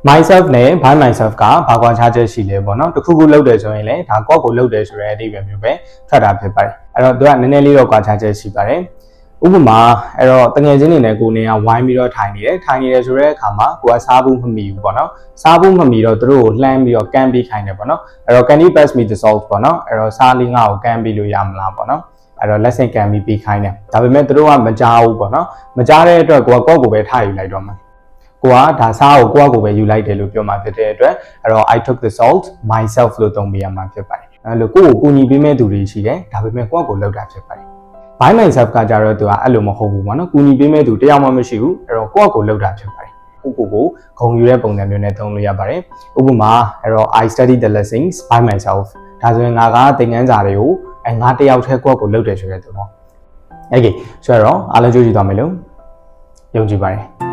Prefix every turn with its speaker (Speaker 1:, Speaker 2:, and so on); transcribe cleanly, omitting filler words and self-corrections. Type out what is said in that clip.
Speaker 1: myself နဲ့ by myself ကဘာကွာခြားချက်ရှိလဲပေါ့နော်တခုခုလုပ်တယ်ဆိုရင်လည်းဒါကိုယ့်ကိုလုပ်တယ်ဆိုတဲ့အဓိပ္ပာယ်မျိုးပဲထွက်တာဖြစ်ပါတယ်အဲ့တော့သူကနည်းနည်းလေးတော့ကွာခြားချက်ရှိပါတယ်ဥပမာအဲ့တော့တငယ်ချင်းတွေနဲ့ကိုနေကဝိုင်းပြီးတော့ထိုင်နေတယ်ဆိုတဲ့အခါမှာကိုကစားဘူးမမီဘူးပေါ့နော်စားဘူးမမီတော့သူတို့ကိုလှမ်းပြီးတော့ကမ်းပြီးခိုင်းတယ်ပေါ့နော်အဲ့တော့ can you pass me the salt ပေါ့နော်အဲ့တော့စားလေးငါ့ကိုကမ်းပြီးလို့ရမလားပေါ့နော်အဲ့တော့လက်ဆင့်ကမ်းပြီးပြီးခိုင်းတယ်ဒါပေမဲ့သူတို့ကမကြားဘူးပေါ့နော်မကြားတဲ့အတွက်ကိုကကိုယ့်ကိုပဲထားယူလိုက်တော့မှာကိုကဒါစားကိုကိုယ့်ကိုပဲယူလိုက်တယ်လို့ပြောမှာဖြစ်တဲ့အတွက်အဲ့တော့ I took the salt myself လို့သုံးပြရမှာဖြစ်ပါတယ်အဲ့လိုကိုယ့်ကိုကူညီပေးမဲ့သူတွေရှိတယ်ဒါပေမဲ့ကိုယ့်ကိုလုပ်တာဖြစ်ပါတယ် by myself ကကြတော့သူကအဲ့လိုမဟုတ်ဘူးပေါ့နော်ကူညီပေးမဲ့သူတယောက်မှမရှိဘူးအဲ့တော့ကိုယ့်ကိုလုပ်တာဖြစ်ပါတယ်ကိုဂုံယူတဲ့ပုံစံမျိုးနဲ့သုံးလို့ရပါတယ်ဥပမာအဲ့တော့ I study the lessons by myself ဒါဆိုရင်ငါကသင်ခန်းစာတွေကိုငါတယောက်တည်းကိုယ့်ကိုလုပ်တယ်ဆိုတဲ့သူပေါ့ Okay ဆိုတော့အားလုံးကြိုးကြည့်သွားမယ်လို့ယုံကြည်ပါတယ်